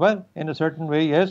well in a certain way yes,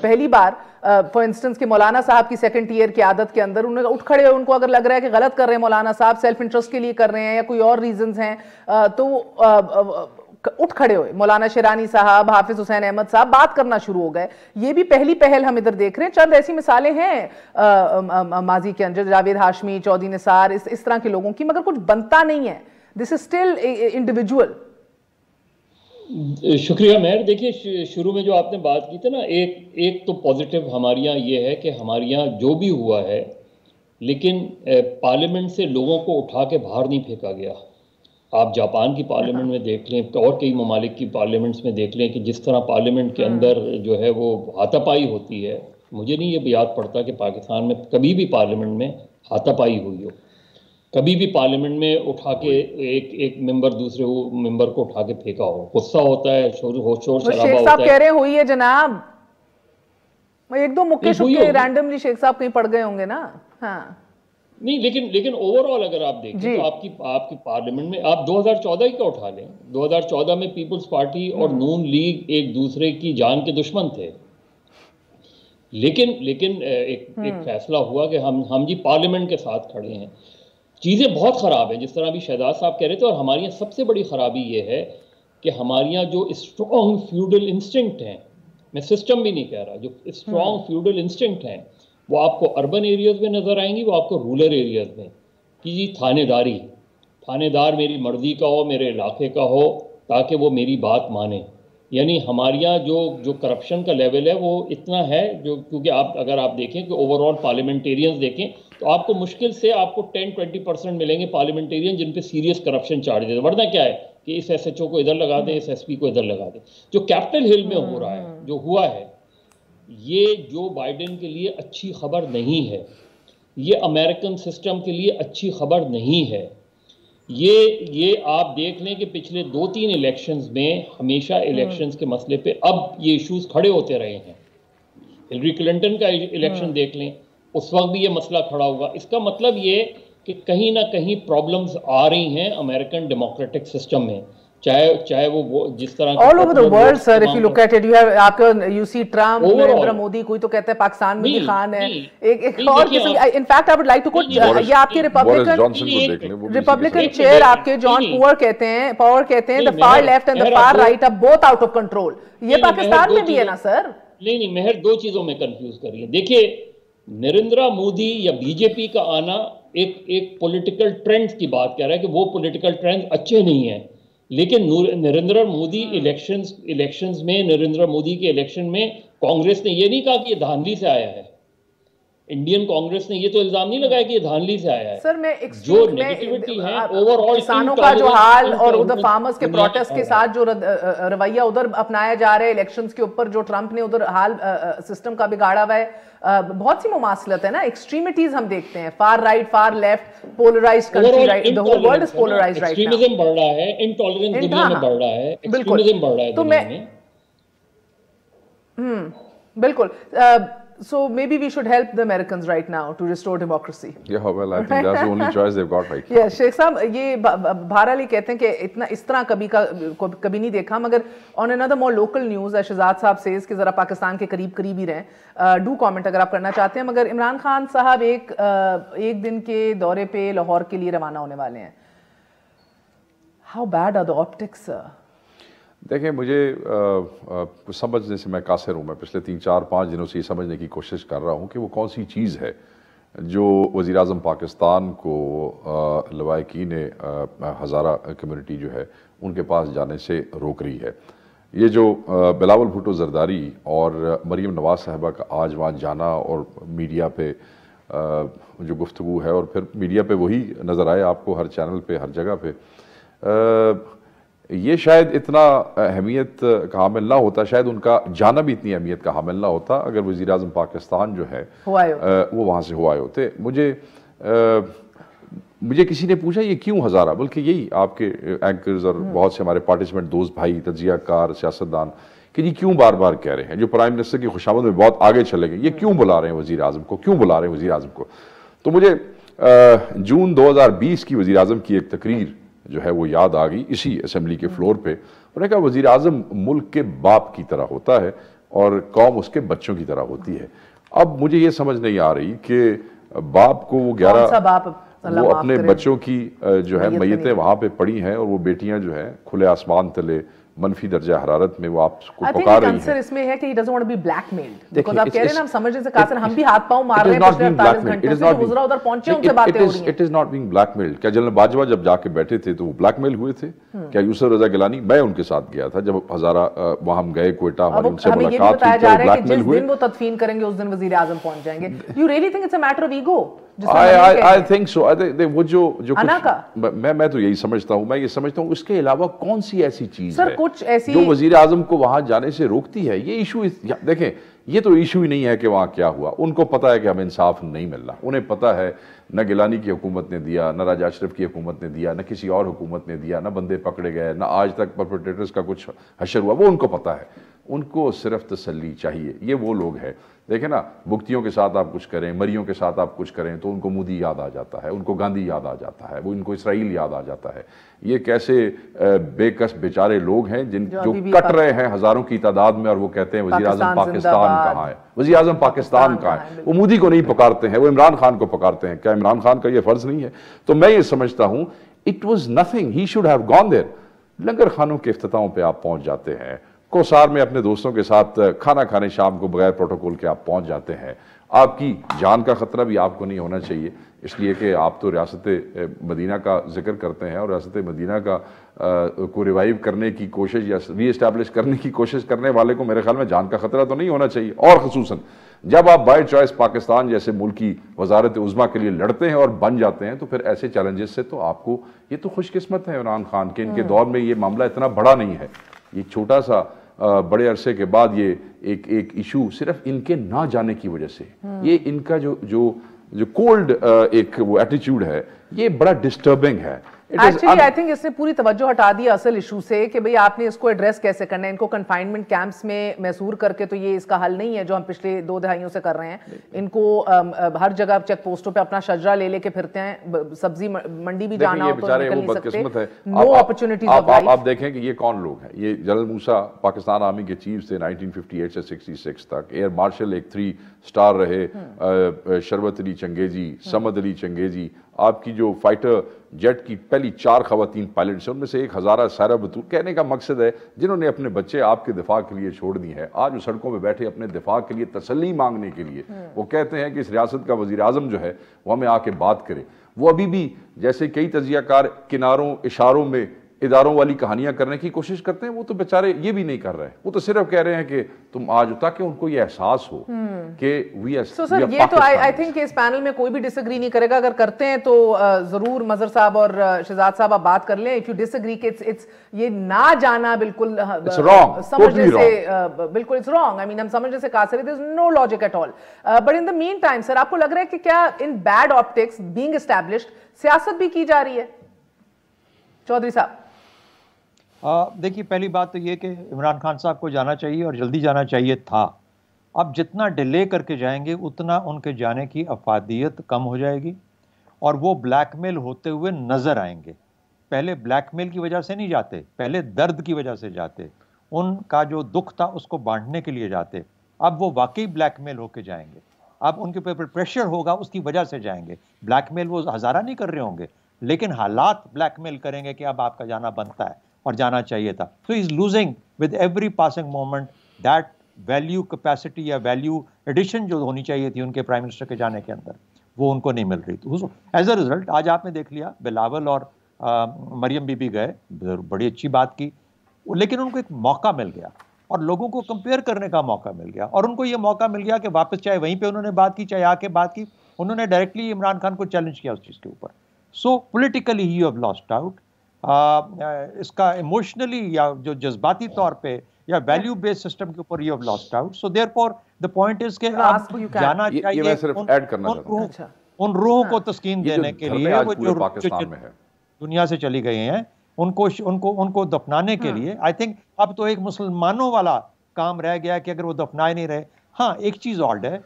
پہلی bar for instance کہ مولانا صاحب کی سیکنڈ ایئر کی عادت کے اندر انہیں اٹھ کھڑے ان کو اگر لگ رہا ہے کہ غلط کر رہے ہیں مولانا صاحب، سیلف انٹرسٹ کے لیے کر رہے ہیں یا کوئی اور ریزنز ہیں، تو اٹھ کھڑے ہوئے مولانا شیرانی صاحب، حافظ حسین احمد صاحب بات کرنا شروع ہو گئے. یہ بھی پہلی پہل ہم ادھر دیکھ رہے ہیں. چند ایسی مثالیں ہیں ماضی کے اندر، جاوید ہاشمی، چودھری نثار، اس طرح کے لوگوں کی، مگر کچھ بنتا نہیں ہے. دس از اسٹل انڈیویجول. شکریہ مہر. دیکھیے شروع میں جو آپ نے بات کی تھی نا، ایک تو پازیٹیو ہمارے یہاں یہ ہے کہ ہمارے یہاں جو بھی ہوا ہے لیکن پارلیمنٹ سے لوگوں کو اٹھا کے باہر نہیں پھینکا گیا. آپ جاپان کی پارلیمنٹ میں دیکھ لیں اور کئی ممالک کی پارلیمنٹس میں دیکھ لیں کہ جس طرح پارلیمنٹ کے اندر جو ہے وہ ہاتھا پائی ہوتی ہے. مجھے نہیں یہ یاد پڑتا کہ پاکستان میں کبھی بھی پارلیمنٹ میں ہاتھا پائی ہوئی ہو، کبھی بھی پارلیمنٹ میں اٹھا کے ایک ممبر دوسرے ممبر کو اٹھا کے پھینکا ہو. غصہ ہوتا ہے، شور شرابہ شیخ ہوتا صاحب ہے. کہہ رہے ہوئی ہے جناب، ایک دو مکے شکے رینڈملی شیخ صاحب کہیں پڑ گئے ہوں گے نا. ہاں نہیں، لیکن اوور آل اگر آپ دیکھیں تو آپ کی پارلیمنٹ میں آپ 2014 کا اٹھا لیں. 2014 میں پیپلز پارٹی اور نون لیگ ایک دوسرے کی جان کے دشمن تھے، لیکن ایک فیصلہ ہوا کہ ہم جی پارلیمنٹ کے ساتھ کھڑے ہیں. چیزیں بہت خراب ہیں جس طرح ابھی شہزاد صاحب کہہ رہے تھے، اور ہماری یہاں سب سے بڑی خرابی یہ ہے کہ ہماری یہاں جو اسٹرانگ فیوڈل انسٹنکٹ ہیں، میں سسٹم بھی نہیں کہہ رہا، جو اسٹرانگ فیوڈل انسٹنکٹ ہیں وہ آپ کو اربن ایریاز میں نظر آئیں گی، وہ آپ کو رورل ایریاز میں. کہ جی تھانے دار میری مرضی کا ہو، میرے علاقے کا ہو، تاکہ وہ میری بات مانے. یعنی ہمارے یہاں جو کرپشن کا لیول ہے وہ اتنا ہے، کیونکہ اگر آپ دیکھیں کہ اوور آل پارلیمنٹیرینز دیکھیں تو آپ کو مشکل سے آپ کو 10-20% ملیں گے پارلیمنٹیرین جن پہ سیریس کرپشن چارجز ہے. ورنہ کیا ہے کہ اس ایس ایچ او کو ادھر لگا دیں، اس ایس پی کو ادھر لگا دیں. جو کیپٹل ہل میں ہو رہا ہے، جو ہوا ہے، یہ جو بائیڈن کے لیے اچھی خبر نہیں ہے، یہ امریکن سسٹم کے لیے اچھی خبر نہیں ہے. یہ آپ دیکھ لیں کہ پچھلے 2-3 الیکشنز میں ہمیشہ الیکشنز کے مسئلے پہ اب یہ ایشوز کھڑے ہوتے رہے ہیں. ہلری کلنٹن کا الیکشن دیکھ لیں، اس وقت بھی یہ مسئلہ کھڑا ہوا. اس کا مطلب یہ کہ کہیں نہ کہیں پرابلمز آ رہی ہیں امریکن ڈیموکریٹک سسٹم میں، چاہے وہ جس طرح all over the world sir. if you look at it, you see Trump, Narendra Modi, کوئی تو کہتا ہے پاکستان میں بھی خان ہے. ایک اور قسم، in fact I would like to quote یہ آپ کے ریپبلکن چیئر آپ کے جان پاور کہتے ہیں the far left and the far right are both out of control. یہ پاکستان میں بھی ہے نا سر؟ نہیں مہر، دو چیزوں میں کنفیوز کریے. دیکھیے نریندر مودی یا بی جے پی کا آنا ایک پولیٹیکل ٹرینڈ کی بات کہہ رہا ہے کہ وہ پولیٹیکل ٹرینڈ اچھے نہیں ہیں. لیکن نریندر مودی الیکشنز میں، نریندر مودی کے الیکشن میں کانگریس نے یہ نہیں کہا کہ یہ دھاندلی سے آیا ہے. انڈین کانگریس نے یہ تو الزام نہیں لگایا کہ یہ دھاندلی سے آیا ہے. سر میں جو نیگیٹیوٹی ہے اوور آل کسانوں کا جو حال اور ادھر فارمرز کے پروٹیسٹ کے ساتھ جو رویہ ادھر اپنایا جا رہا ہے الیکشنز کے اوپر، جو ٹرمپ نے ادھر حال سسٹم کا بگاڑا ہوا ہے، بہت سی مماثلت ہے نا. ایکسٹریمٹیز ہم دیکھتے ہیں، for right, far left, polarised country, right, the whole world is polarized right now. Extremism بڑھ رہا ہے، انٹالرنس دنیا میں بڑھ رہا ہے، ایکسٹریمزم بڑھ رہا ہے دنیا میں. بالکل. So maybe we should help the Americans right now to restore democracy. Yeah, well, I think that's the only choice they've got right now. Yeah, شیخ صاحب یہ بہرحال کہتے ہیں کہ اتنا اس طرح کبھی نہیں دیکھا. مگر on another more local news, Shahzad صاحب says کہ ذرا پاکستان کے قریب ہی رہیں. Do comment اگر آپ کرنا چاہتے ہیں. مگر عمران خان صاحب ایک دن کے دورے پہ لاہور کے لیے روانہ ہونے والے ہیں. How bad are the optics, sir? دیکھیں، مجھے سمجھنے سے میں قاصر ہوں. میں پچھلے 3-4-5 دنوں سے یہ سمجھنے کی کوشش کر رہا ہوں کہ وہ کون سی چیز ہے جو وزیر اعظم پاکستان کو لوائقین ہزارہ کمیونٹی جو ہے ان کے پاس جانے سے روک رہی ہے. یہ جو بلاول بھٹو زرداری اور مریم نواز صاحبہ کا آج وہاں جانا اور میڈیا پہ جو گفتگو ہے، اور پھر میڈیا پہ وہی نظر آئے آپ کو ہر چینل پہ، ہر جگہ پہ، یہ شاید اتنا اہمیت کا حامل نہ ہوتا، شاید ان کا جانا بھی اتنی اہمیت کا حامل نہ ہوتا اگر وزیر اعظم پاکستان جو ہے وہ وہاں سے ہوائے ہوتے. مجھے کسی نے پوچھا یہ کیوں ہزارہ، بلکہ یہی آپ کے اینکرز اور بہت سے ہمارے پارٹیسپینٹ دوست بھائی، تجزیہ کار، سیاستدان، کہ یہ کیوں بار بار کہہ رہے ہیں، جو پرائم منسٹر کی خوشامد میں بہت آگے چلے گئے، یہ کیوں بلا رہے ہیں وزیر اعظم کو، کیوں بلا رہے ہیں وزیر اعظم کو. تو مجھے جون 2020 کی وزیر اعظم کی ایک تقریر جو ہے وہ یاد آ گئی اسی اسمبلی کے فلور پہ. انہوں نے کہا وزیر اعظم ملک کے باپ کی طرح ہوتا ہے اور قوم اس کے بچوں کی طرح ہوتی ہے. اب مجھے یہ سمجھ نہیں آ رہی کہ باپ کو وہ 11 وہ اپنے بچوں کی جو ہے میتیں وہاں پہ پڑی ہیں اور وہ بیٹیاں جو ہیں کھلے آسمان تلے منفی درجہ حرارت میں وہ آپ کو پکار رہی ہیں. اس میں ہے کہ he doesn't want to be blackmailed because آپ کہہ رہے ہیں ہم سمجھنے سے قاصر ہم بھی ہاتھ پاؤں مار رہے ہیں پچھلے 48 گھنٹے سے جو گزرا ادھر پہنچے ان سے باتیں ہو رہی ہیں. It is not being blackmailed. کیا جنرل باجوہ جب جا کے بیٹھے تھے تو وہ بلیک میل ہوئے تھے؟ کیا یوسف رضا گیلانی میں ان کے ساتھ گیا تھا جب ہزارہ وہاں ہم گئے کوئٹہ ہماری ان سے ملاقات ہوئی کیا بلیک میل ہوئے؟ جس دن وہ تدفین کریں گے اس دن وزیر اعظم پہنچ جائیں گے. You really think it's a matter of ego? I think so. وہ جو میں تو یہی سمجھتا ہوں میں یہ سمجھتا ہوں اس کے علاوہ کون سی ایسی چیز ہے جو وزیر اعظم کو وہاں جانے سے روکتی ہے. یہ ایشو دیکھیں یہ تو ایشو ہی نہیں ہے کہ وہاں کیا ہوا. ان کو پتا ہے کہ ہمیں انصاف نہیں مل رہا. انہیں پتا ہے نہ گیلانی کی حکومت نے دیا نہ راجہ اشرف کی حکومت نے دیا نہ کسی اور حکومت نے دیا نہ بندے پکڑے گئے نہ آج تک پرپیٹریٹرز کا کچھ حشر ہوا. وہ ان کو پتا ہے. ان کو صرف تسلی چاہیے. یہ وہ لوگ ہیں دیکھیں نا بھکتیوں کے ساتھ آپ کچھ کریں مریوں کے ساتھ آپ کچھ کریں تو ان کو مودی یاد آ جاتا ہے ان کو گاندھی یاد آ جاتا ہے وہ ان کو اسرائیل یاد آ جاتا ہے. یہ کیسے بے کس بیچارے لوگ ہیں جو کٹ رہے ہیں ہزاروں کی تعداد میں اور وہ کہتے ہیں وزیر اعظم پاکستان کہاں ہے. وزیر اعظم پاکستان کہاں ہے؟ وہ مودی کو نہیں پکارتے ہیں وہ عمران خان کو پکارتے ہیں. کیا عمران خان کا یہ فرض نہیں ہے؟ تو میں یہ سمجھتا ہوں it was nothing. He should have gone there. لنگر خانوں کے افتتاحوں پہ آپ پہنچ جاتے ہیں. کوسار میں اپنے دوستوں کے ساتھ کھانا کھانے شام کو بغیر پروٹوکول کے آپ پہنچ جاتے ہیں. آپ کی جان کا خطرہ بھی آپ کو نہیں ہونا چاہیے اس لیے کہ آپ تو ریاست مدینہ کا ذکر کرتے ہیں اور ریاست مدینہ کا کو ریوائیو کرنے کی کوشش یا ری اسٹیبلش کرنے کی کوشش کرنے والے کو میرے خیال میں جان کا خطرہ تو نہیں ہونا چاہیے. اور خصوصاً جب آپ بائی چوائس پاکستان جیسے ملک کی وزارت عظمیٰ کے لیے لڑتے ہیں اور بن جاتے ہیں تو پھر ایسے چیلنجز سے تو آپ کو یہ تو خوش قسمت ہے عمران خان کے ان کے دور میں یہ معاملہ اتنا بڑا نہیں ہے. یہ چھوٹا سا بڑے عرصے کے بعد یہ ایک ایشو صرف ان کے نہ جانے کی وجہ سے یہ ان کا جو کولڈ ایک وہ ایٹیچیوڈ ہے یہ بڑا ڈسٹربنگ ہے. ایکچولی آئی تھنک اس نے پوری توجہ ہٹا دی اصل ایشو سے کہ بھئی آپ نے اس کو ایڈریس کیسے کرنا ہے. ان کو کنفائنمنٹ کیمپس میں محصور کر کے تو یہ اس کا حل نہیں ہے جو ہم پچھلے 2 دہائیوں سے کر رہے ہیں. ان کو ہر جگہ چیک پوسٹوں پہ اپنا شجرہ لے کے پھرتے ہیں. سبزی منڈی بھی جانا ہو تو نکل نہیں سکتے. نو اپرچونٹیز آف لائف. آپ دیکھیں کہ یہ کون لوگ ہیں. یہ جنرل موسیٰ پاکستان آرمی کے چیف تھے 1958 سے 66 تک. ایئر مارشل ایک 3 سٹار رہے. شربت علی چنگیزی سمد علی چنگیزی آپ کی جو فائٹر جیٹ کی پہلی 4 خواتین پائلٹس ہیں ان میں سے ایک ہزارہ سائرہ بطول. کہنے کا مقصد ہے جنہوں نے اپنے بچے آپ کے دفاع کے لیے چھوڑ دی ہیں آج وہ سڑکوں پہ بیٹھے اپنے دفاع کے لیے تسلی مانگنے کے لیے وہ کہتے ہیں کہ اس ریاست کا وزیر اعظم جو ہے وہ ہمیں آ کے بات کرے. وہ ابھی بھی جیسے کئی تجزیہ کار کناروں اشاروں میں اداروں والی کہانیاں کرنے کی کوشش کرتے ہیں وہ تو بیچارے یہ بھی نہیں کر رہے. وہ تو صرف کہہ رہے ہیں کہ تم آج تاکہ ان کو یہ احساس ہو کہ سر یہ تو آئی تھنک کہ اس پینل میں کوئی بھی ڈس ایگری نہیں کرے گا. اگر کرتے ہیں تو ضرور مظہر صاحب اور شہزاد صاحب آپ بات کر لیں. اف یو ڈس ایگری کہ یہ نہ جانا بالکل سمجھنے سے بالکل اٹس رانگ. آئی مین ہم سمجھنے سے قاصر ہیں. There is no logic at all. But in the meantime sir آپ کو لگ رہا ہے کہ کیا ان بیڈ آپٹکس بینگ اسٹیبلشڈ سیاست بھی کی جا رہی ہے؟ چودھری صاحب دیکھیے پہلی بات تو یہ کہ عمران خان صاحب کو جانا چاہیے اور جلدی جانا چاہیے تھا. اب جتنا ڈیلے کر کے جائیں گے اتنا ان کے جانے کی افادیت کم ہو جائے گی اور وہ بلیک میل ہوتے ہوئے نظر آئیں گے. پہلے بلیک میل کی وجہ سے نہیں جاتے, پہلے درد کی وجہ سے جاتے, ان کا جو دکھ تھا اس کو بانٹنے کے لیے جاتے. اب وہ واقعی بلیک میل ہو کے جائیں گے. اب ان کے اوپر پریشر ہوگا اس کی وجہ سے جائیں گے. بلیک میل وہ ہزارہ نہیں کر رہے ہوں گے لیکن حالات بلیک میل کریں گے کہ اب آپ کا جانا بنتا ہے اور جانا چاہیے تھا. So he is losing with every passing moment that value capacity یا value addition جو ہونی چاہیے تھی ان کے پرائم منسٹر کے جانے کے اندر وہ ان کو نہیں مل رہی تھی. ایز اے ریزلٹ آج آپ نے دیکھ لیا بلاول اور مریم بی بی گئے, بڑی اچھی بات کی, لیکن ان کو ایک موقع مل گیا اور لوگوں کو کمپیئر کرنے کا موقع مل گیا اور ان کو یہ موقع مل گیا کہ واپس چاہے وہیں پہ انہوں نے بات کی چاہے آ کے بات کی, انہوں نے ڈائریکٹلی عمران خان کو چیلنج کیا اس چیز کے اوپر. So politically you have lost out. اس کا ایموشنلی یا جو جذباتی طور پہ یا ویلیو بیس سسٹم کے اوپر you have lost out. So therefore the point is کہ آپ جانا چاہیے ان روحوں کو تسکین دینے کے لیے وہ جو دنیا سے چلی گئی ہیں ان کو دفنانے کے لیے. آئی تھنک اب تو ایک مسلمانوں والا کام رہ گیا کہ اگر وہ دفنائے نہیں رہے. ہاں ایک چیز آلڈ ہے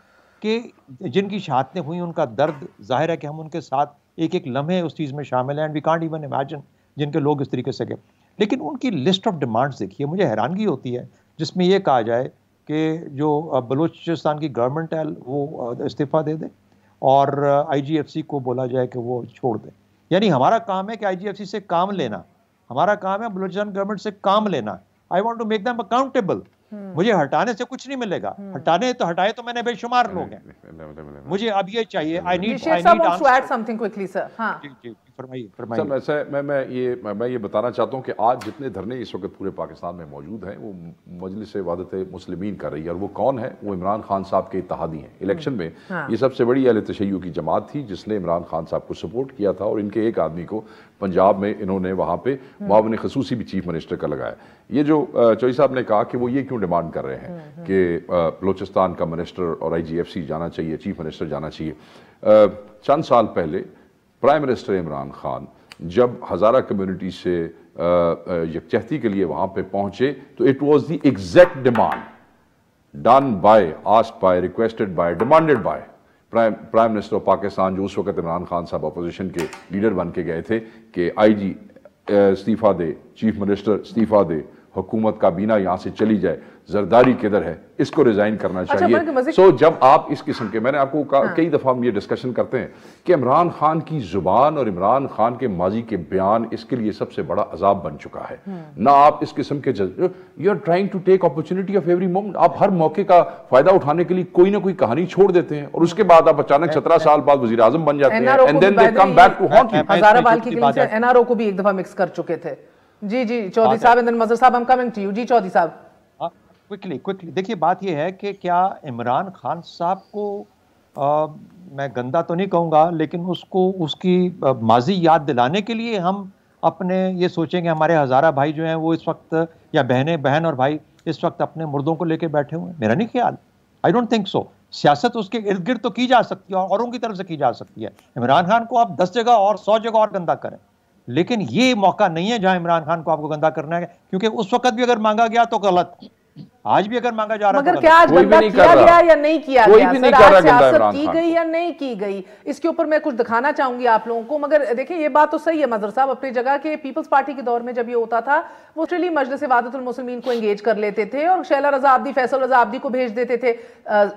کہ جن کی شہادتیں ہوئی ان کا درد ظاہر ہے کہ ہم ان کے ساتھ ایک ایک لمحے اس چیز میں شامل ہیں. And we can't even imagine جن کے لوگ اس طریقے سے گئے. لیکن ان کی لسٹ آف ڈیمانڈز دیکھیے, مجھے حیرانگی ہوتی ہے جس میں یہ کہا جائے کہ جو بلوچستان کی گورنمنٹ ہے وہ استعفیٰ دے دے اور IGFC کو بولا جائے کہ وہ چھوڑ دے. یعنی ہمارا کام ہے کہ IGFC سے کام لینا, ہمارا کام ہے بلوچستان گورنمنٹ سے کام لینا. I want to make them accountable. مجھے ہٹانے سے کچھ نہیں ملے گا, ہٹائے تو میں نے بے شمار لوگ ہیں. مجھے اب یہ چاہیے, I need میں یہ بتانا چاہتا ہوں کہ آج جتنے دھرنے اس وقت پورے پاکستان میں موجود ہیں وہ مجلس وحدت مسلمین کر رہی ہے, اور وہ کون ہے؟ وہ عمران خان صاحب کے اتحادی ہیں. الیکشن میں یہ سب سے بڑی اہل تشیع کی جماعت تھی جس نے عمران خان صاحب کو سپورٹ کیا تھا, اور ان کے ایک آدمی کو پنجاب میں انہوں نے وہاں پہ معاون خصوصی بھی چیف منسٹر کا لگایا. یہ جو چوئی صاحب نے کہا کہ وہ یہ کیوں ڈیمانڈ کر رہے ہیں کہ بلوچستان کا منسٹر اور IGFC جانا چاہیے, چیف منسٹر جانا چاہیے. چند سال پہلے پرائم منسٹر عمران خان جب ہزارہ کمیونٹی سے یکجہتی کے لیے وہاں پہ پہنچے تو it was the exact demand done by, asked by, requested by, demanded by prime minister of Pakistan, جو اس وقت عمران خان صاحب اپوزیشن کے لیڈر بن کے گئے تھے, کہ IG استعفیٰ دے, چیف منسٹر استعفیٰ دے, حکومت کابینہ یہاں سے چلی جائے, زرداری کدھر ہے, اس کو ریزائن کرنا چاہیے. سو جب آپ اس قسم کے, میں نے آپ کو کئی دفعہ ہم یہ ڈسکشن کرتے ہیں کہ عمران خان کی زبان اور عمران خان کے ماضی کے بیان اس کے لیے سب سے بڑا عذاب بن چکا ہے. نہ آپ اس قسم کے you are trying to take opportunity of every moment, آپ ہر موقع کا فائدہ اٹھانے کے لیے کوئی نہ کوئی کہانی چھوڑ دیتے ہیں, اور اس کے بعد آپ اچانک 17 سال بعد وزیر اعظم بن جاتے ہیں, and then they come back to haunt you. Hazara بال کی کلین سے NRO کو بھی ایک دفعہ مکس کر چکے تھے. جی چودھری صاحب, اینڈ دین مظہر صاحب, I'm coming to you. جی چودھری صاحب. کوئکلی دیکھیے, بات یہ ہے کہ کیا عمران خان صاحب کو میں گندا تو نہیں کہوں گا, لیکن اس کو اس کی ماضی یاد دلانے کے لیے ہم اپنے یہ سوچیں گے ہمارے ہزارہ بھائی جو ہیں وہ اس وقت, یا بہن اور بھائی اس وقت اپنے مردوں کو لے کے بیٹھے ہوئے ہیں؟ میرا نہیں خیال, I don't think so. سیاست اس کے ارد گرد تو کی جا سکتی ہے اور اوروں کی طرف سے کی جا سکتی ہے. عمران خان کو آپ 10 جگہ اور 100 جگہ اور گندا کریں, لیکن یہ موقع نہیں ہے جہاں عمران خان کو آپ کو گندا کرنا ہے, کیونکہ اس وقت بھی اگر مانگا گیا تو غلط, آج بھی اگر مانگا جا رہا ہے. مگر کیا آج گندا کیا گیا یا نہیں کیا گیا؟ سر آج سیاست کی گئی یا نہیں کی گئی, اس کے اوپر میں کچھ دکھانا چاہوں گی آپ لوگوں کو. مگر دیکھیں یہ بات تو صحیح ہے مظہر صاحب اپنی جگہ کہ پیپلز پارٹی کے دور میں جب یہ ہوتا تھا وہ اسٹریلی مجلس وحدت المسلمین کو انگیج کر لیتے تھے اور شیلا رضا عابدی, فیصل رضا عابدی کو بھیج دیتے تھے.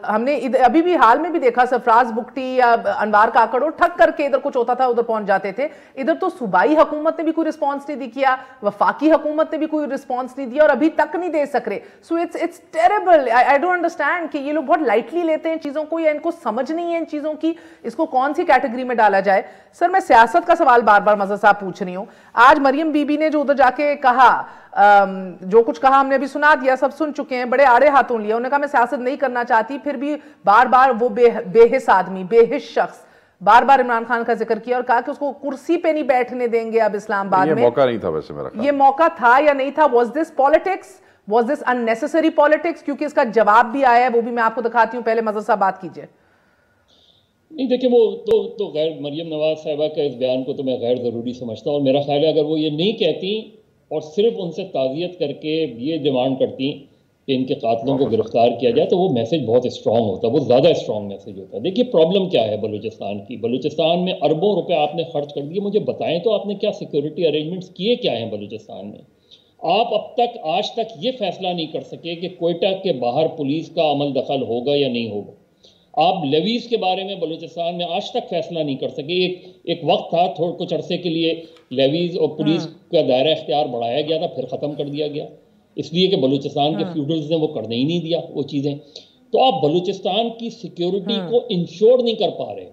ہم نے ابھی بھی حال میں بھی دیکھا سرفراز بگٹی یا انوار کاکڑ ٹھک کر کے ادھر کچھ ہوتا تھا ادھر پہنچ جاتے تھے. ادھر تو صوبائی حکومت نے بھی کوئی رسپانس نہیں کیا, وفاقی حکومت نے بھی کوئی رسپانس نہیں دیا, اور ابھی تک نہیں دے سک رہے. So it's terrible. I don't understand کہ یہ لوگ بہت لائٹلی لیتے ہیں چیزوں کو, یا ان کو سمجھ نہیں ہے ان چیزوں کی, اس کو کون سی کیٹیگری میں ڈالا جائے. سر میں سیاست کا سوال بار بار مظہر صاحب پوچھ رہی ہوں. آج مریم بی بی نے جو ادھر جا کے کہا, جو کچھ کہا ہم نے ابھی سنا دیا, سب سن چکے ہیں, بڑے آڑے ہاتھوں لیا. انہوں نے کہا میں سیاست نہیں کرنا چاہتی, پھر بھی بار بار وہ بے حس آدمی, بے حس شخص بار بار عمران خان کا ذکر کیا اور کہا کہ اس کو کرسی پہ نہیں بیٹھنے دیں گے اب اسلام آباد میں. یہ موقع نہیں تھا ویسے میرا خیال, یہ موقع تھا یا نہیں تھا؟ Was this politics, was this unnecessary politics؟ کیونکہ اس کا جواب بھی آیا ہے, وہ بھی میں آپ کو دکھاتی ہوں. پہلے مظہر صاحب بات کیجئے. نہیں دیکھیں, وہ تو غیر, مریم نواز صاحبہ کا اس بیان کو تو میں غیر ضروری سمجھتا ہوں, اور میرا خیال ہے اگر وہ یہ نہیں کہتی اور صرف ان سے تعزیت کر کے یہ ڈیمانڈ کرتی کہ ان کے قاتلوں کو گرفتار کیا جائے تو وہ میسج بہت اسٹرانگ ہوتا, وہ زیادہ اسٹرانگ میسج ہوتا. دیکھیے پرابلم کیا ہے بلوچستان کی, بلوچستان میں اربوں روپے آپ نے خرچ کر دیے. مجھے بتائیں تو آپ نے کیا سیکورٹی ارینجمنٹس کیے کیا ہیں بلوچستان میں؟ آپ اب تک آج تک یہ فیصلہ نہیں کر سکے کہ کوئٹہ کے باہر پولیس کا عمل دخل ہوگا یا نہیں ہوگا. آپ لیویز کے بارے میں بلوچستان میں آج تک فیصلہ نہیں کر سکے. ایک وقت تھا کچھ عرصے کے لیے لیویز اور پولیس کا دائرہ اختیار بڑھایا گیا تھا, پھر ختم کر دیا گیا, اس لیے کہ بلوچستان کے فیوڈلز نے وہ کرنے ہی نہیں دیا وہ چیزیں. تو آپ بلوچستان کی سیکیورٹی کو انشور نہیں کر پا رہے.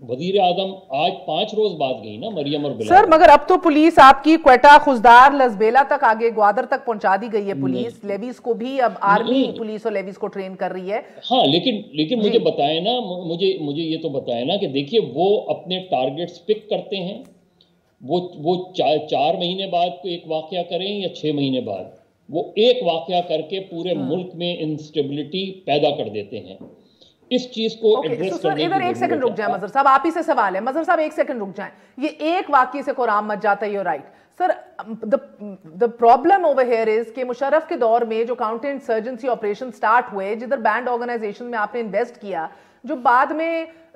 وزیر اعظم آج 5 روز بعد گئی نا مریم اور بلال. سر مگر اب تو پولیس آپ کی کوئٹہ, خوزدار, لزبیلا تک آگے گوادر تک پہنچا دی گئی ہے پولیس. لیویز کو بھی اب آرمی پولیس اور لیویز کو ٹرین کر رہی ہے. ہاں لیکن مجھے بتائیں نا, مجھے یہ تو بتائیں نا کہ دیکھیے وہ اپنے ٹارگٹس پک کرتے ہیں, وہ 4 مہینے بعد ایک واقعہ کریں یا 6 مہینے بعد, وہ ایک واقعہ کر کے پورے ملک میں انسٹیبلٹی پیدا کر دیتے ہیں. اس چیز کو ایڈریس کرنے کی ادھر ایک سیکنڈ رک جائیں مظہر صاحب, آپ ہی سے سوال ہے. مظہر صاحب ایک سیکنڈ رک جائیں, یہ ایک واقعے سے قرآن مچ جاتا ہے, you right sir. the problem over here is کہ مشرف کے دور میں جو کاؤنٹر انسرجنسی آپریشن سٹارٹ ہوئے, جدھر بینڈ آرگنائزیشن میں آپ نے انویسٹ کیا, جو بعد میں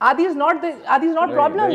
Are these not problems?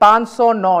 509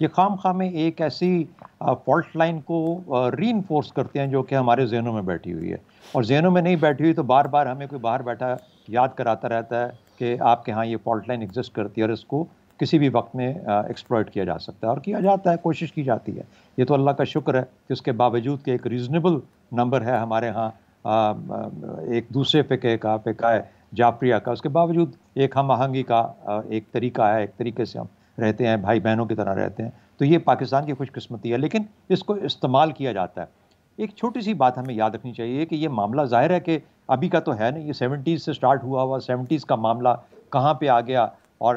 یہ خام خواہ میں ایک ایسی فالٹ لائن کو ری انفورس کرتے ہیں جو کہ ہمارے ذہنوں میں بیٹھی ہوئی ہے، اور ذہنوں میں نہیں بیٹھی ہوئی تو بار بار ہمیں کوئی باہر بیٹھا یاد کراتا رہتا ہے کہ آپ کے ہاں یہ فالٹ لائن ایگزسٹ کرتی ہے اور اس کو کسی بھی وقت میں ایکسپلائٹ کیا جا سکتا ہے، اور کیا جاتا ہے، کوشش کی جاتی ہے۔ یہ تو اللہ کا شکر ہے کہ اس کے باوجود کہ ایک ریزنیبل نمبر ہے ہمارے ہاں ایک دوسرے فقہ ہے جعفریہ کا، اس کے باوجود ایک ہم آہنگی کا ایک طریقہ ہے، ایک طریقے سے ہم رہتے ہیں، بھائی بہنوں کی طرح رہتے ہیں، تو یہ پاکستان کی خوش قسمتی ہے، لیکن اس کو استعمال کیا جاتا ہے۔ ایک چھوٹی سی بات ہمیں یاد رکھنی چاہیے کہ یہ معاملہ ظاہر ہے کہ ابھی کا تو ہے نہیں، یہ 70s سے سٹارٹ ہوا 70s کا معاملہ کہاں پہ آ گیا، اور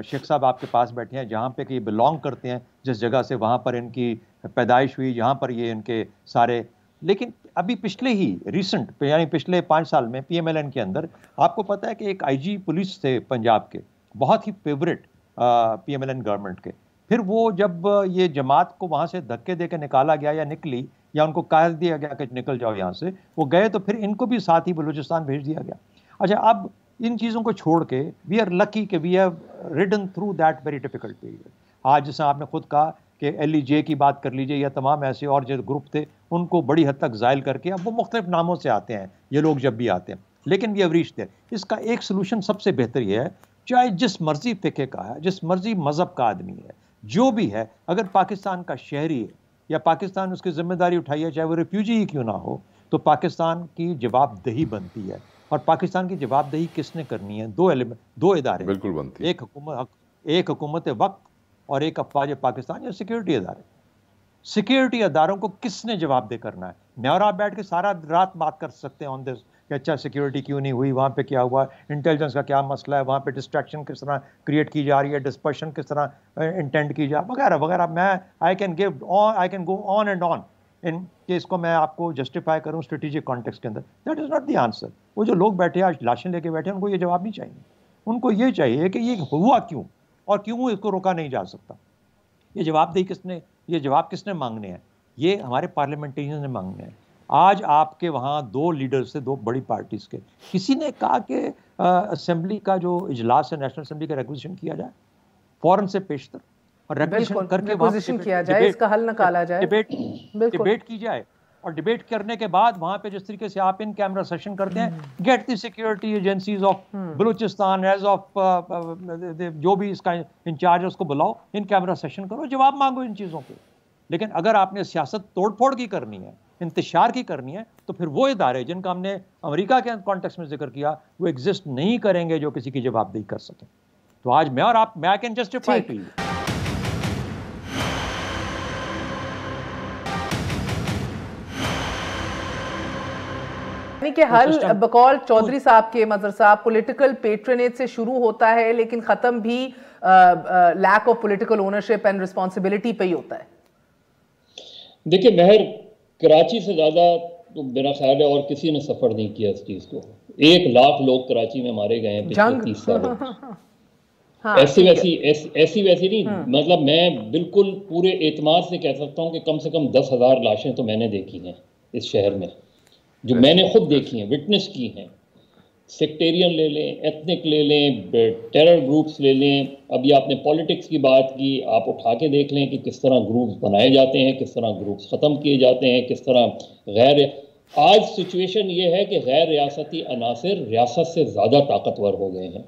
شیخ صاحب آپ کے پاس بیٹھے ہیں جہاں پہ کہ یہ بلانگ کرتے ہیں جس جگہ سے، وہاں پر ان کی پیدائش ہوئی، یہاں پر یہ ان کے سارے، لیکن ابھی پچھلے ہی ریسنٹ یعنی پچھلے 5 سال میں پی ایم ایل این کے اندر آپ کو پتہ ہے کہ ایک آئی جی پولیس تھے پنجاب کے، بہت ہی favourite P M L N government کے، پھر وہ جب یہ جماعت کو وہاں سے دھکے دے کے نکالا گیا یا نکلی یا ان کو کہہ دیا گیا کہ نکل جاؤ یہاں سے، وہ گئے تو پھر ان کو بھی ساتھ ہی بلوچستان بھیج دیا گیا۔ اچھا، اب ان چیزوں کو چھوڑ کے وی آر لکی کہ we have ridden through that very difficult period. آج جیسے آپ نے خود کہا کہ ایل ای جے کی بات کر لیجئے یا تمام ایسے اور جو گروپ تھے ان کو بڑی حد تک زائل کر کے، اب وہ مختلف ناموں سے آتے ہیں یہ لوگ جب بھی آتے ہیں، لیکن وی ہیو ریچڈ دیئر۔ اس کا ایک سلوشن سب سے بہتر یہ ہے، چاہے جس مرضی فقہ کا ہے، جس مرضی مذہب کا آدمی ہے، جو بھی ہے، اگر پاکستان کا شہری ہے یا پاکستان اس کی ذمہ داری اٹھائی ہے، چاہے وہ ریفیوجی ہی کیوں نہ ہو، تو پاکستان کی جواب دہی بنتی ہے۔ اور پاکستان کی جواب دہی کس نے کرنی ہے؟ دو ادارے بالکل بنتی ہے، ایک حکومت وقت اور ایک افواج پاکستان یا سیکیورٹی ادارے۔ سیکیورٹی اداروں کو کس نے جواب دہ کرنا ہے؟ میں اور آپ بیٹھ کے سارا رات بات کر سکتے ہیں آن دس کہ اچھا سیکیورٹی کیوں نہیں ہوئی، وہاں پہ کیا ہوا، انٹیلیجنس کا کیا مسئلہ ہے، وہاں پہ ڈسٹریکشن کس طرح کریٹ کی جا رہی ہے، ڈسپرشن کس طرح انٹینڈ کی جا وغیرہ وغیرہ۔ میں I can go on and on ان کہ اس کو میں آپ کو جسٹیفائی کروں اسٹریٹجک کانٹیکسٹ کے اندر۔ That is not the answer. وہ جو لوگ بیٹھے آج لاشیں لے کے بیٹھے ان کو یہ جواب نہیں چاہیے، ان کو یہ چاہیے کہ یہ ہوا کیوں اور کیوں اس کو روکا نہیں جا سکتا۔ یہ جواب دہی یہ جواب کس نے مانگنے ہیں؟ یہ ہمارے پارلیمنٹیرین نے مانگنے ہیں۔ آج آپ کے وہاں 2 لیڈرز سے 2 بڑی پارٹیز کے، کسی نے کہا کہ اسمبلی کا جو اجلاس ہے نیشنل اسمبلی کا ریکوزیشن کیا جائے فوراً سے پیشتر، اور ریکوزیشن کر کے ریکوزیشن کیا جائے، اس کا حل نکالا جائے، ڈیبیٹ کی جائے، اور ڈیبیٹ کرنے کے بعد وہاں پہ جس طریقے سے آپ ان کیمرہ سیشن کرتے ہیں، get the security agencies of Balochistan as of جو بھی اس کا انچارج ہے اس کو بلاؤ، ان کیمرہ سیشن کرو، جواب مانگو ان چیزوں پہ۔ لیکن اگر آپ نے سیاست توڑ پھوڑ کی کرنی ہے، انتشار کی کرنی ہے، تو پھر وہ ادارے جن کا ہم نے امریکہ کے کانٹیکسٹ میں ذکر کیا وہ ایگزسٹ نہیں کریں گے جو کسی کی جواب دہی کر سکیں۔ تو آج میں اور آپ I can justify to you. یعنی کہ حل بقول چودھری صاحب کے مظہر صاحب پولیٹیکل پیٹرنیج سے شروع ہوتا ہے، لیکن ختم بھی lack of political ownership and responsibility پہ ہی ہوتا ہے۔ دیکھیں مہر، کراچی سے زیادہ تو میرا خیال ہے اور کسی نے سفر نہیں کیا اس چیز کو۔ 1 لاکھ لوگ کراچی میں مارے گئے ہیں پچھلے 30 سالوں میں۔ ایسی ویسی نہیں، مطلب میں بالکل پورے اعتماد سے کہہ سکتا ہوں کہ کم سے کم 10,000 لاشیں تو میں نے دیکھی ہیں اس شہر میں، جو میں نے خود دیکھی ہیں، وٹنس کی ہیں۔ سیکٹیرین لے لیں، ایتھنک لے لیں، ٹیرر گروپس لے لیں، ابھی آپ نے پولیٹکس کی بات کی، آپ اٹھا کے دیکھ لیں کہ کس طرح گروپس بنائے جاتے ہیں، کس طرح گروپس ختم کیے جاتے ہیں، کس طرح آج سچویشن یہ ہے کہ غیر ریاستی عناصر ریاست سے زیادہ طاقتور ہو گئے ہیں،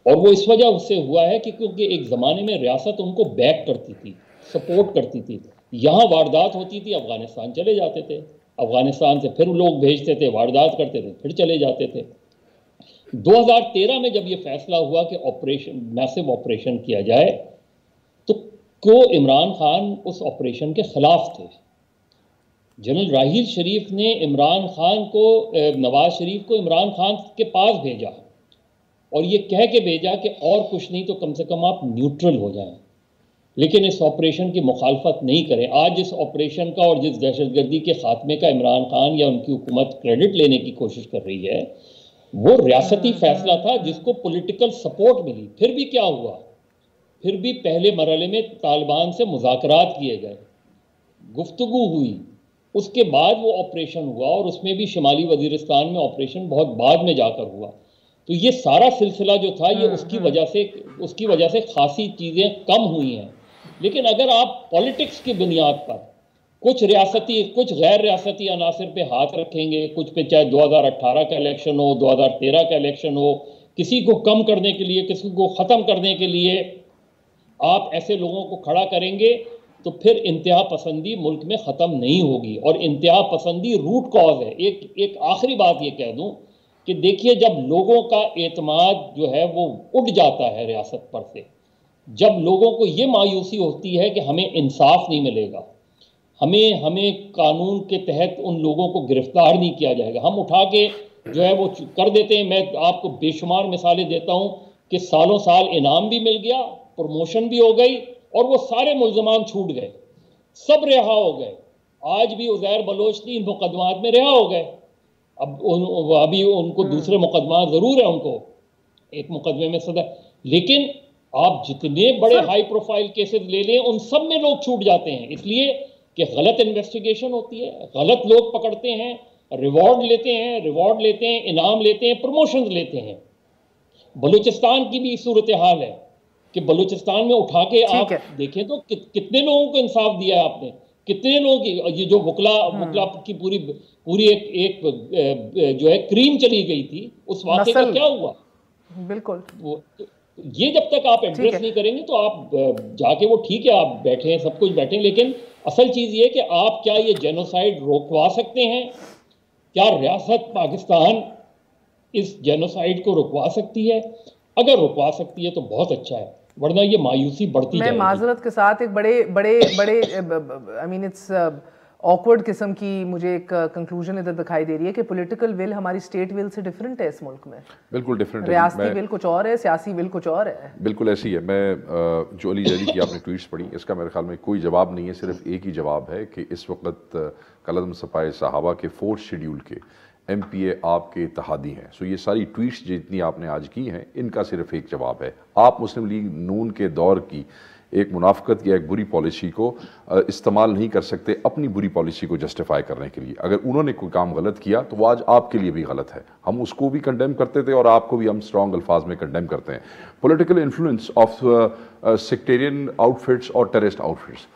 اور وہ اس وجہ سے ہوا ہے کہ کیونکہ ایک زمانے میں ریاست ان کو بیک کرتی تھی، سپورٹ کرتی تھی، یہاں واردات ہوتی تھی افغانستان چلے جاتے تھے، افغانستان سے پھر لوگ بھیجتے تھے، واردات کرتے تھے، پھر چلے جاتے تھے۔ 2013 میں جب یہ فیصلہ ہوا کہ میسو آپریشن کیا جائے تو عمران خان اس آپریشن کے خلاف تھے۔ جنرل راحیل شریف نے عمران خان کو، نواز شریف کو عمران خان کے پاس بھیجا اور یہ کہہ کے بھیجا کہ اور کچھ نہیں تو کم سے کم آپ نیوٹرل ہو جائیں، لیکن اس آپریشن کی مخالفت نہیں کریں۔ آج جس آپریشن کا اور جس دہشت گردی کے خاتمے کا عمران خان یا ان کی حکومت کریڈٹ لینے کی کوشش کر رہی ہے، وہ ریاستی فیصلہ تھا جس کو پولیٹیکل سپورٹ ملی۔ پھر بھی کیا ہوا؟ پھر بھی پہلے مرحلے میں طالبان سے مذاکرات کیے گئے، گفتگو ہوئی، اس کے بعد وہ آپریشن ہوا، اور اس میں بھی شمالی وزیرستان میں آپریشن بہت بعد میں جا کر ہوا۔ تو یہ سارا سلسلہ جو تھا یہ اس کی وجہ سے خاصی چیزیں کم ہوئی ہیں۔ لیکن اگر آپ پالیٹکس کی بنیاد پر کچھ ریاستی کچھ غیر ریاستی عناصر پہ ہاتھ رکھیں گے، کچھ پہ چاہے 2018 کا الیکشن ہو، 2013 کا الیکشن ہو، کسی کو کم کرنے کے لیے، کسی کو ختم کرنے کے لیے آپ ایسے لوگوں کو کھڑا کریں گے تو پھر انتہا پسندی ملک میں ختم نہیں ہوگی، اور انتہا پسندی روٹ کاز ہے۔ ایک آخری بات یہ کہہ دوں کہ دیکھیے، جب لوگوں کا اعتماد جو ہے وہ اٹھ جاتا ہے ریاست پر سے، جب لوگوں کو یہ مایوسی ہوتی ہے کہ ہمیں انصاف نہیں ملے گا، ہمیں قانون کے تحت ان لوگوں کو گرفتار نہیں کیا جائے گا، ہم اٹھا کے جو ہے وہ کر دیتے ہیں۔ میں آپ کو بے شمار مثالیں دیتا ہوں کہ سالوں سال انعام بھی مل گیا، پروموشن بھی ہو گئی، اور وہ سارے ملزمان چھوٹ گئے، سب رہا ہو گئے۔ آج بھی عزیر بلوچ 3 مقدمات میں رہا ہو گئے، ابھی ان کو دوسرے مقدمات ضرور ہیں، ان کو ایک مقدمے میں سزا، لیکن آپ جتنے بڑے ہائی پروفائل کیسز لے لیں ان سب میں لوگ چھوٹ جاتے ہیں، اس لیے کہ غلط انویسٹیگیشن ہوتی ہے، غلط لوگ پکڑتے ہیں، ریوارڈ لیتے ہیں، انعام لیتے ہیں، پروموشنز لیتے ہیں۔ بلوچستان کی بھی صورتحال ہے کہ بلوچستان میں اٹھا کے آپ دیکھیں تو کتنے لوگوں کو انصاف دیا ہے آپ نے، کتنے لوگ، یہ جو وکلا کی پوری ایک جو ہے کریم چلی گئی تھی، اس واقعے کا کیا ہوا؟ بالکل یہ جب تک آپ ایڈریس نہیں کریں گے تو آپ جا کے، وہ ٹھیک ہے آپ بیٹھے ہیں، سب کچھ بیٹھے ہیں، لیکن اصل چیز یہ کہ آپ کیا یہ جینوسائیڈ روکوا سکتے ہیں؟ کیا ریاست پاکستان اس جینوسائیڈ کو رکوا سکتی ہے؟ اگر رکوا سکتی ہے تو بہت اچھا ہے، ورنہ یہ مایوسی بڑھتی جائے گی۔ میں معذرت کے ساتھ ایک بڑے I mean it's awkward قسم کی مجھے ایک کنکلوژن ادھر دکھائی دے رہی ہے کہ پولیٹیکل ول ہماری اسٹیٹ ول سے ڈیفرنٹ ہے اس ملک میں۔ بالکل ڈیفرنٹ ہے، ریاستی ول کچھ اور ہے، سیاسی ول کچھ اور ہے۔ بالکل ایسی ہے۔ میں جو علی زیدی کی آپ نے ٹویٹس پڑھی، اس کا میرے خیال میں کوئی جواب نہیں ہے، صرف ایک ہی جواب ہے کہ اس وقت کالعدم سپاہی صحابہ کے 4 شیڈیول کے ایم پی اے آپ کے اتحادی ہیں۔ سو یہ ساری ٹویٹس جتنی آپ نے آج کی ہیں، ان کا صرف ایک جواب ہے۔ آپ مسلم لیگ نون کے دور کی ایک منافقت یا ایک بری پالیسی کو استعمال نہیں کر سکتے اپنی بری پالیسی کو جسٹیفائی کرنے کے لیے۔ اگر انہوں نے کوئی کام غلط کیا تو وہ آج آپ کے لیے بھی غلط ہے۔ ہم اس کو بھی کنڈیم کرتے تھے اور آپ کو بھی ہم اسٹرانگ الفاظ میں کنڈیم کرتے ہیں۔ Political influence of sectarian outfits اور ٹیررسٹ آؤٹ فٹس،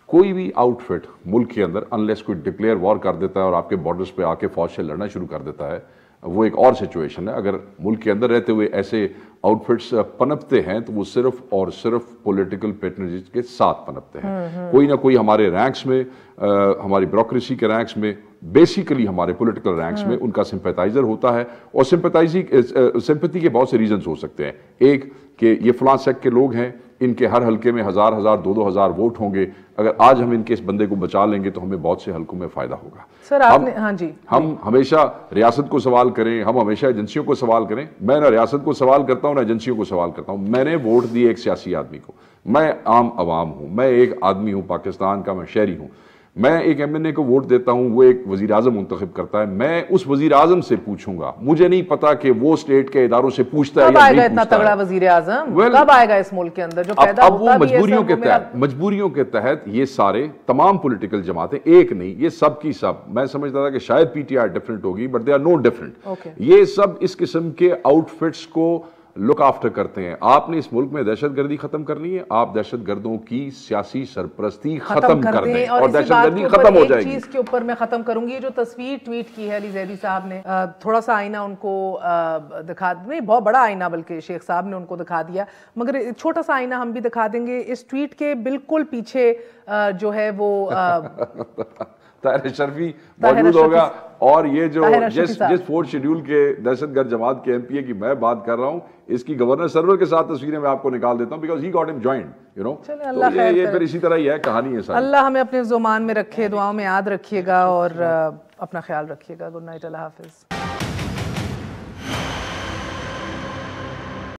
کوئی بھی آؤٹ فٹ ملک کے اندر انلیس کوئی ڈکلیئر وار کر دیتا ہے اور آپ کے بارڈرز پہ آ کے فوج سے لڑنا شروع کر دیتا ہے، وہ ایک اور سچویشن ہے۔ اگر ملک کے اندر رہتے ہوئے ایسے آؤٹ فٹس پنپتے ہیں تو وہ صرف اور صرف پولیٹیکل پیٹرنیج کے ساتھ پنپتے ہیں۔ کوئی نہ کوئی ہمارے رینکس میں، ہماری بیوروکریسی کے رینکس میں، بیسیکلی ہمارے پولیٹیکل رینکس میں ان کا سمپیٹائزر ہوتا ہے، اور سمپیتی کے بہت سے ریزنز ہو سکتے ہیں۔ ایک کہ یہ فلاں سیکٹ کے لوگ ہیں، ان کے ہر حلقے میں 1000 2000 ووٹ ہوں گے، اگر آج ہم ان کے اس بندے کو بچا لیں گے تو ہمیں بہت سے حلقوں میں فائدہ ہوگا۔ سر آپ نے، ہاں جی، ہم ہمیشہ ریاست کو سوال کریں، ہم ہمیشہ ایجنسیوں کو سوال کریں۔ میں نہ ریاست کو سوال کرتا ہوں نہ ایجنسیوں کو سوال کرتا ہوں، میں نے ووٹ دیے ایک سیاسی آدمی کو، میں عام عوام ہوں، میں ایک آدمی ہوں پاکستان کا، میں شہری ہوں، میں ایک ایم این اے کو ووٹ دیتا ہوں، وہ ایک وزیر اعظم منتخب کرتا ہے، میں اس وزیر اعظم سے پوچھوں گا، مجھے نہیں پتا کہ وہ اسٹیٹ کے اداروں سے پوچھتا ہے یا نہیں پوچھتا ہے۔ کب آئے گا اتنا تگڑا وزیر اعظم؟ کب آئے گا اس ملک کے اندر جو پیدا اب وہ ہوتا بھی ہے؟ مجبوریوں کے تحت یہ سارے تمام پولیٹیکل جماعتیں، ایک نہیں، یہ سب کی سب، میں سمجھتا تھا کہ شاید پی ٹی آئی ڈیفرنٹ ہوگی، but they are no different, یہ سب اس قسم کے آؤٹ فٹس کو لک آفٹر کرتے ہیں۔ آپ نے اس ملک میں دہشت گردی ختم کرنی ہے، آپ دہشت گردوں کی سیاسی سرپرستی ختم کر دیں اور دہشت گردی ختم ہو جائے گی۔ ایک چیز کے اوپر میں ختم کروں گی، یہ جو تصویر ٹویٹ کی ہے علی زیدی صاحب نے، تھوڑا سا آئینہ ان کو دکھا، نہیں بہت بڑا آئینہ بلکہ شیخ صاحب نے ان کو دکھا دیا، مگر چھوٹا سا آئینہ ہم بھی دکھا دیں گے۔ اس ٹویٹ کے بالکل پیچھے جو ہے وہ طاہر اشرفی موجود ہوگا، اور یہ جو جس 4 شیڈیول کے دہشت گرد جماعت کے ایم پی اے کی میں بات کر رہا ہوں، اس کی گورنر سرور کے ساتھ تصویریں میں آپ کو نکال دیتا ہوں، بیکاز ہی گاٹ ہم جوائنڈ، یو نو۔ یہ پھر اسی طرح ہی ہے، کہانی ہے ساری۔ اللہ ہمیں اپنے زمان میں رکھے، دعاؤں میں یاد رکھیے گا اور اپنا خیال رکھیے گا۔ گڈ نائٹ، اللہ حافظ۔